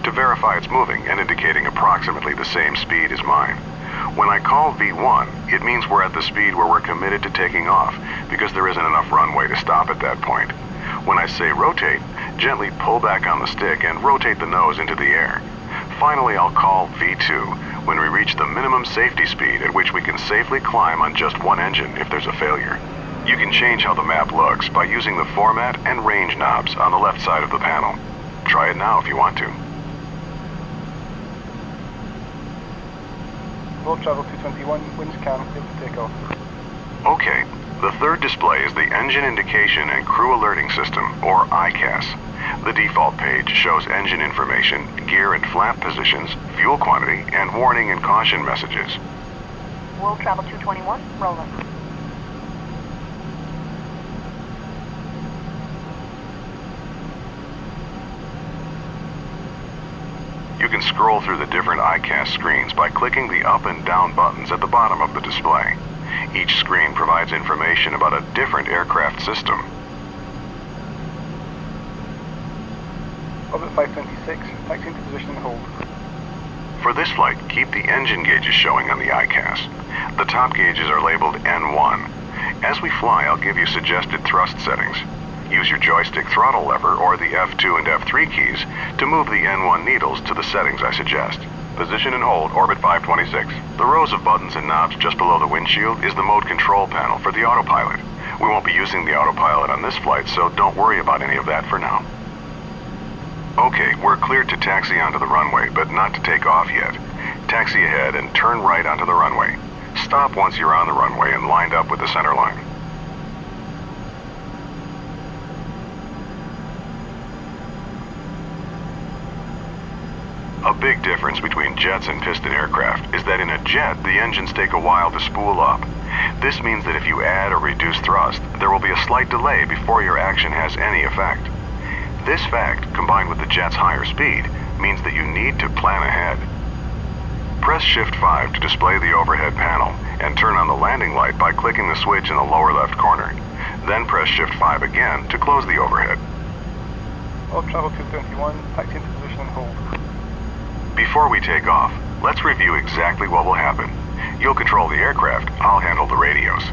to verify it's moving and indicating approximately the same speed as mine. When I call V1, it means we're at the speed where we're committed to taking off, because there isn't enough runway to stop at that point. When I say rotate, gently pull back on the stick and rotate the nose into the air. Finally, I'll call V2 when we reach the minimum safety speed at which we can safely climb on just one engine if there's a failure. You can change how the map looks by using the format and range knobs on the left side of the panel. Try it now if you want to. Roll travel 221, winds calm, clear for takeoff. Okay, the third display is the Engine Indication and Crew Alerting System, or ICAS. The default page shows engine information, gear and flap positions, fuel quantity, and warning and caution messages. World Travel 221, rolling. You can scroll through the different ICAS screens by clicking the up and down buttons at the bottom of the display. Each screen provides information about a different aircraft system. Orbit 526, taxi into position and hold. For this flight, keep the engine gauges showing on the ICAS. The top gauges are labeled N1. As we fly, I'll give you suggested thrust settings. Use your joystick throttle lever or the F2 and F3 keys to move the N1 needles to the settings I suggest. Position and hold, orbit 526. The rows of buttons and knobs just below the windshield is the mode control panel for the autopilot. We won't be using the autopilot on this flight, so don't worry about any of that for now. Okay, we're cleared to taxi onto the runway, but not to take off yet. Taxi ahead and turn right onto the runway. Stop once you're on the runway and lined up with the center line. A big difference between jets and piston aircraft is that in a jet, the engines take a while to spool up. This means that if you add or reduce thrust, there will be a slight delay before your action has any effect. This fact, combined with the jet's higher speed, means that you need to plan ahead. Press Shift 5 to display the overhead panel, and turn on the landing light by clicking the switch in the lower left corner. Then press Shift 5 again to close the overhead. Orbit travel 221, taxi into position and hold. Before we take off, let's review exactly what will happen. You'll control the aircraft, I'll handle the radios.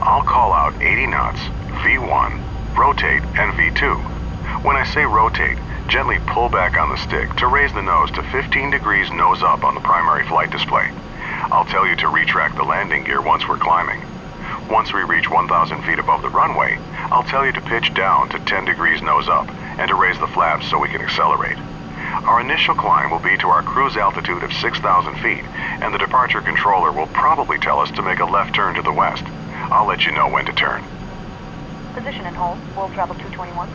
I'll call out 80 knots, V1, rotate, and V2. When I say rotate, gently pull back on the stick to raise the nose to 15 degrees nose up on the primary flight display. I'll tell you to retract the landing gear once we're climbing. Once we reach 1,000 feet above the runway, I'll tell you to pitch down to 10 degrees nose up and to raise the flaps so we can accelerate. Our initial climb will be to our cruise altitude of 6,000 feet, and the departure controller will probably tell us to make a left turn to the west. I'll let you know when to turn. Position and hold, World Travel 221.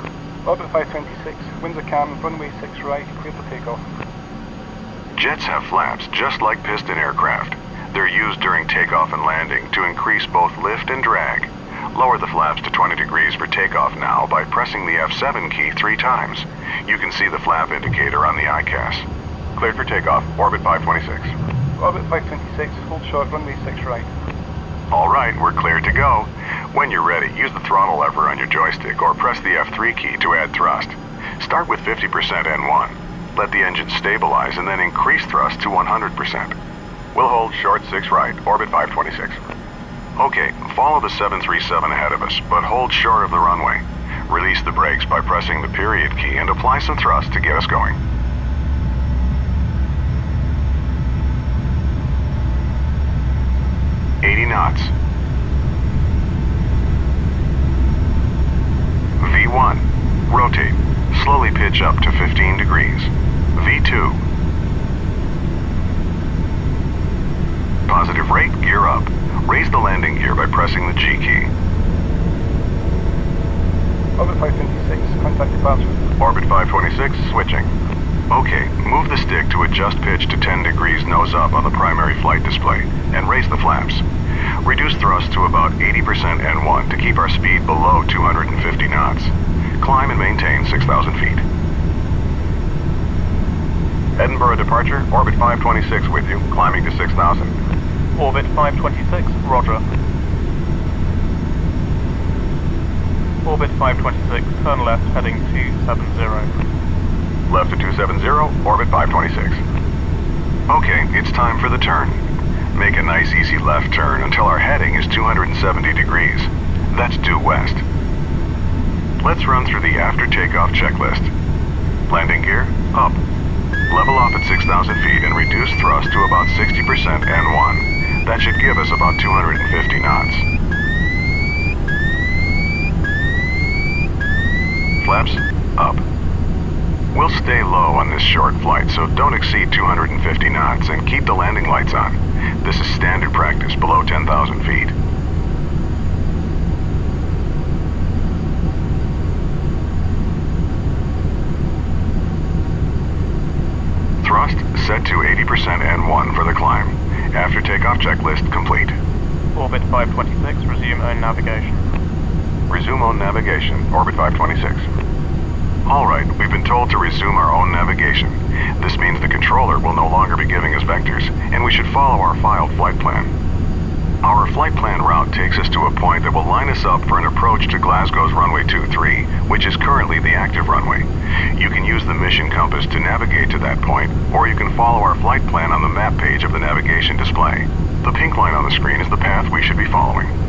Orbit 526, winds are calm, runway 6 right, clear for takeoff. Jets have flaps just like piston aircraft. They're used during takeoff and landing to increase both lift and drag. Lower the flaps to 20 degrees for takeoff now by pressing the F7 key 3 times. You can see the flap indicator on the ICAS. Cleared for takeoff, orbit 526. Orbit 526, hold short, runway 6 right. All right, we're cleared to go. When you're ready, use the throttle lever on your joystick or press the F3 key to add thrust. Start with 50% N1. Let the engine stabilize and then increase thrust to 100%. We'll hold short 6 right, orbit 526. Okay, follow the 737 ahead of us, but hold short of the runway. Release the brakes by pressing the period key and apply some thrust to get us going. Knots. V1. Rotate. Slowly pitch up to 15 degrees. V2. Positive rate, gear up. Raise the landing gear by pressing the G key. Orbit 526, contact departure. Orbit 526, switching. Okay, move the stick to adjust pitch to 10 degrees nose up on the primary flight display, and raise the flaps. Reduce thrust to about 80% N1 to keep our speed below 250 knots. Climb and maintain 6,000 feet. Edinburgh departure, orbit 526 with you, climbing to 6,000. Orbit 526, roger. Orbit 526, turn left, heading 270. Left to 270, Orbit 526. Okay, it's time for the turn. Make a nice easy left turn until our heading is 270 degrees. That's due west. Let's run through the after takeoff checklist. Landing gear, up. Level off at 6,000 feet and reduce thrust to about 60% N1. That should give us about 250 knots. Flaps, up. We'll stay low on this short flight, so don't exceed 250 knots and keep the landing lights on. This is standard practice below 10,000 feet. Thrust set to 80% N1 for the climb. After takeoff checklist complete. Orbit 526, resume own navigation. Resume own navigation, Orbit 526. All right, we've been told to resume our own navigation. This means the controller will no longer be giving us vectors, and we should follow our filed flight plan. Our flight plan route takes us to a point that will line us up for an approach to Glasgow's runway 23, which is currently the active runway. You can use the mission compass to navigate to that point, or you can follow our flight plan on the map page of the navigation display. The pink line on the screen is the path we should be following.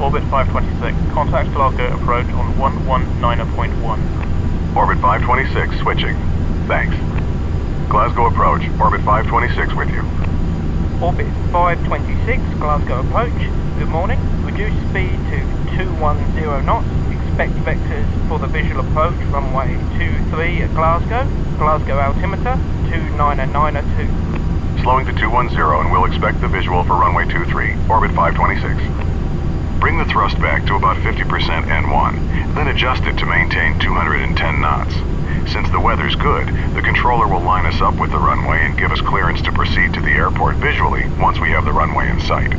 Orbit 526, contact Glasgow approach on 119.1. Orbit 526 switching. Thanks. Glasgow approach, Orbit 526 with you. Orbit 526, Glasgow approach. Good morning. Reduce speed to 210 knots. Expect vectors for the visual approach, runway 23 at Glasgow. Glasgow altimeter 29902. Slowing to 210 and we'll expect the visual for runway 23, Orbit 526. Bring the thrust back to about 50% N1, then adjust it to maintain 210 knots. Since the weather's good, the controller will line us up with the runway and give us clearance to proceed to the airport visually once we have the runway in sight.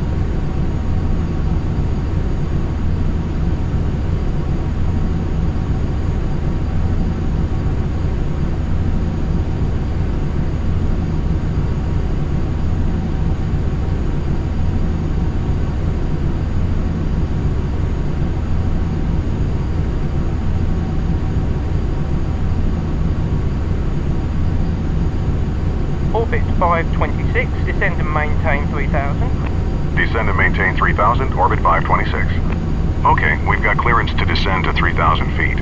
Orbit 526, descend and maintain 3000. Descend and maintain 3,000, Orbit 526. Okay, we've got clearance to descend to 3,000 feet.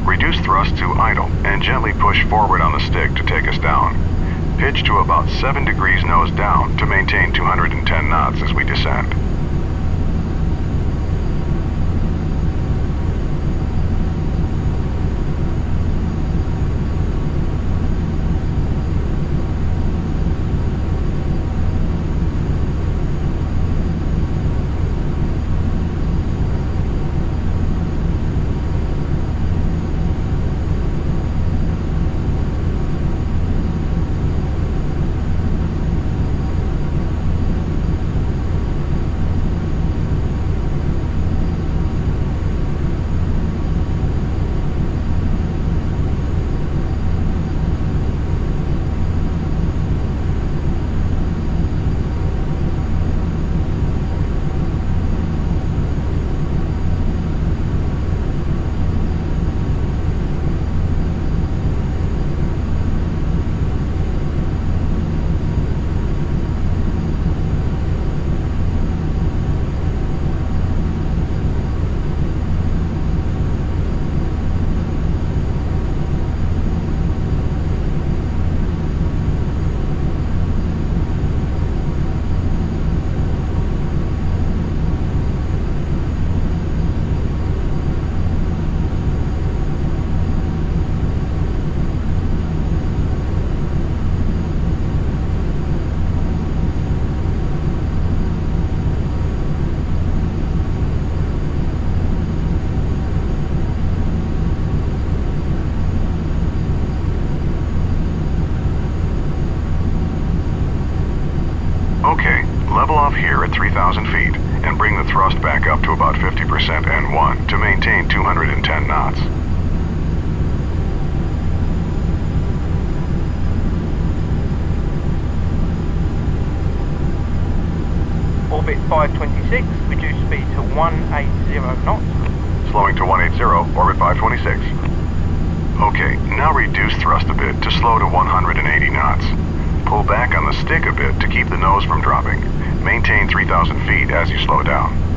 Reduce thrust to idle and gently push forward on the stick to take us down. Pitch to about 7 degrees nose down to maintain 210 knots as we descend. Okay, level off here at 3,000 feet and bring the thrust back up to about 50% N1 to maintain 210 knots. Orbit 526, reduce speed to 180 knots. Slowing to 180, Orbit 526. Okay, now reduce thrust a bit to slow to 180 knots. Pull back on the stick a bit to keep the nose from dropping. Maintain 3,000 feet as you slow down.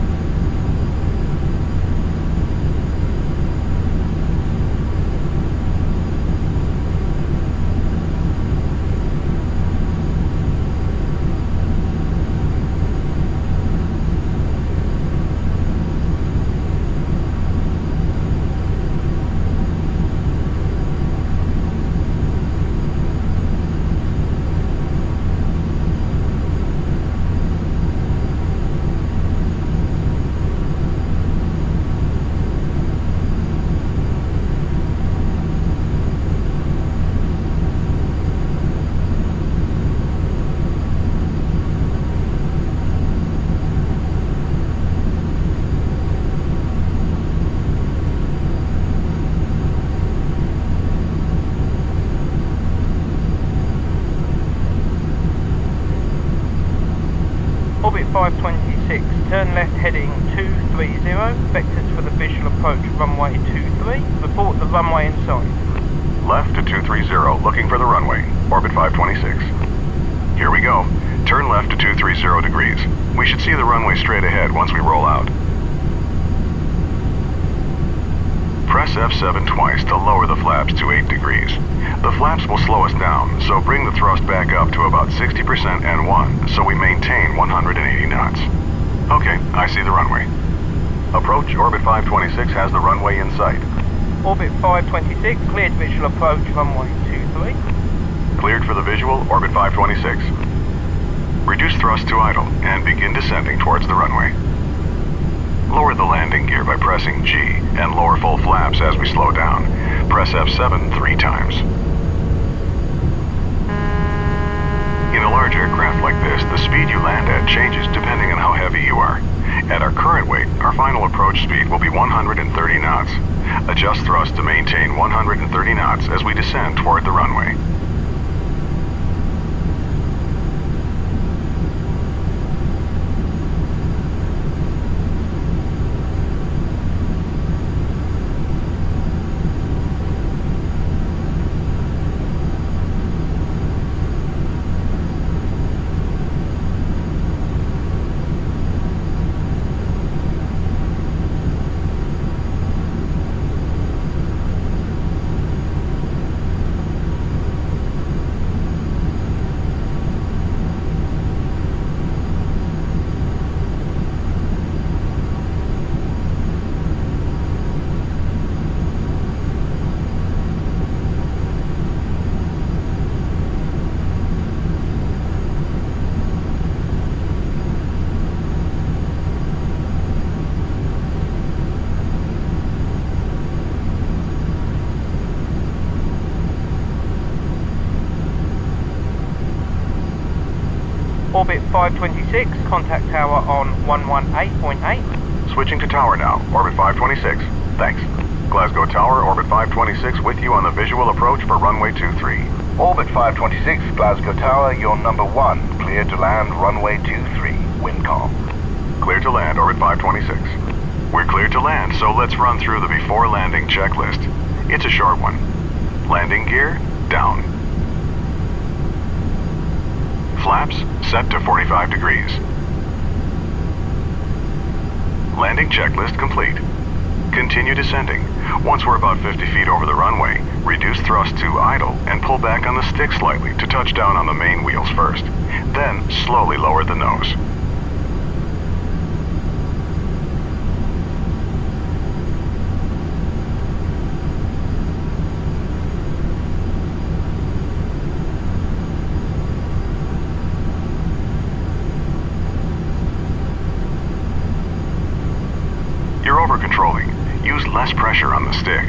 Orbit 526, turn left heading 230, vectors for the visual approach runway 23, report the runway in sight. Left to 230, looking for the runway, Orbit 526. Here we go. Turn left to 230 degrees. We should see the runway straight ahead once we roll out. Press F7 twice to lower the flaps to 8 degrees. The flaps will slow us down, so bring the thrust back up to about 60% N1 so we maintain 180 knots. Okay, I see the runway. Approach Orbit 526 has the runway in sight. Orbit 526, cleared visual approach, runway 23. Cleared for the visual, Orbit 526. Reduce thrust to idle and begin descending towards the runway. Lower the landing gear by pressing G and lower full flaps as we slow down. Press F7 3 times. In a large aircraft like this, the speed you land at changes depending on how heavy you are. At our current weight, our final approach speed will be 130 knots. Adjust thrust to maintain 130 knots as we descend toward the runway. Orbit 526, contact tower on 118.8. Switching to tower now, Orbit 526. Thanks. Glasgow Tower, Orbit 526 with you on the visual approach for runway 23. Orbit 526, Glasgow Tower, you're number 1. Cleared to land runway 23. Wind calm. Clear to land, Orbit 526. We're cleared to land, so let's run through the before landing checklist. It's a short one. Landing gear, down. Flaps, set to 45 degrees. Landing checklist complete. Continue descending. Once we're about 50 feet over the runway, reduce thrust to idle and pull back on the stick slightly to touch down on the main wheels first. Then slowly lower the nose. You're over-controlling. Use less pressure on the stick.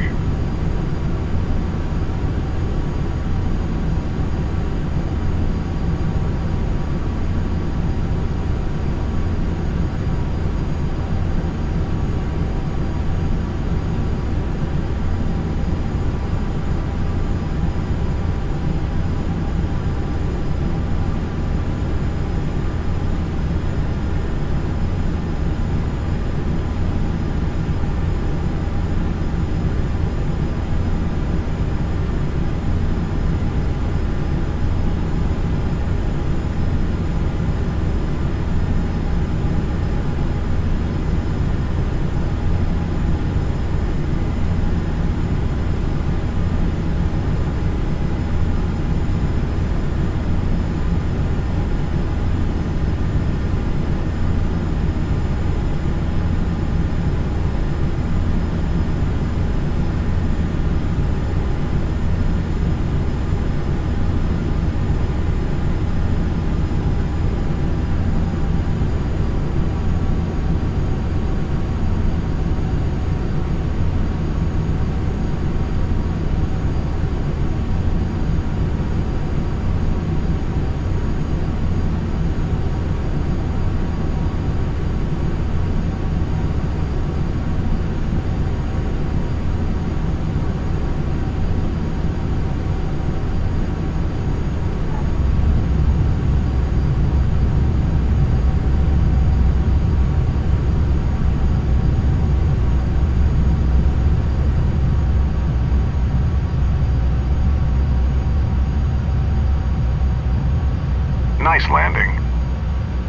Nice landing.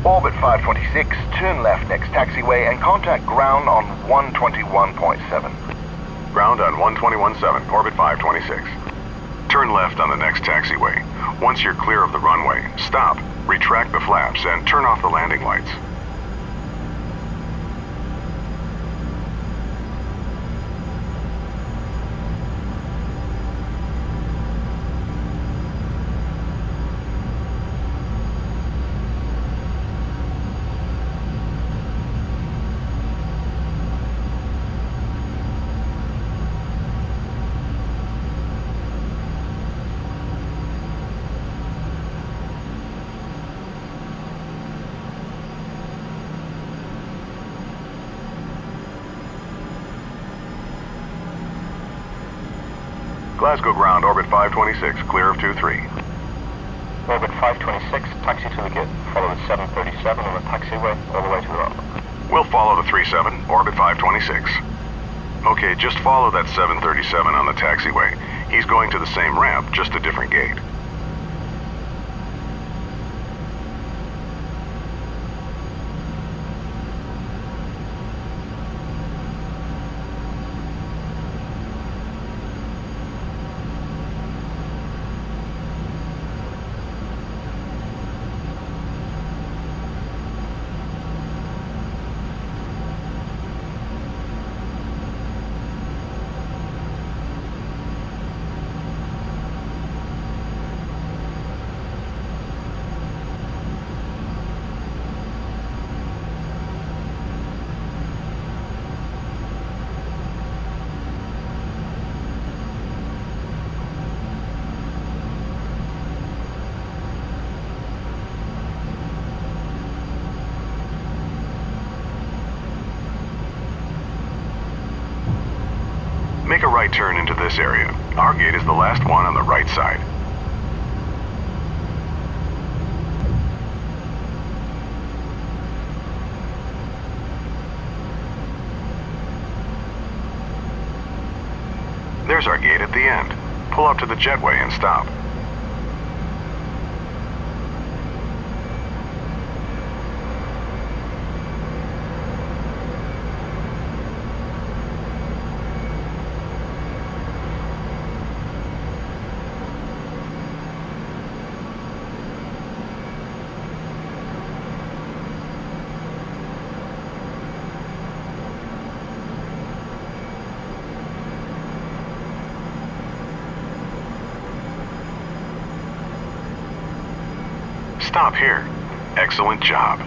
Orbit 526, turn left next taxiway and contact ground on 121.7. Ground on 121.7, orbit 526. Turn left on the next taxiway. Once you're clear of the runway, stop, retract the flaps, and turn off the landing lights. Glasgow ground, orbit 526, clear of 23. Orbit 526, taxi to the gate. Follow the 737 on the taxiway all the way to the runway. We'll follow the 37, orbit 526. Okay, just follow that 737 on the taxiway. He's going to the same ramp, just a different gate. Make a right turn into this area. Our gate is the last one on the right side. There's our gate at the end. Pull up to the jetway and stop. Stop here. Excellent job.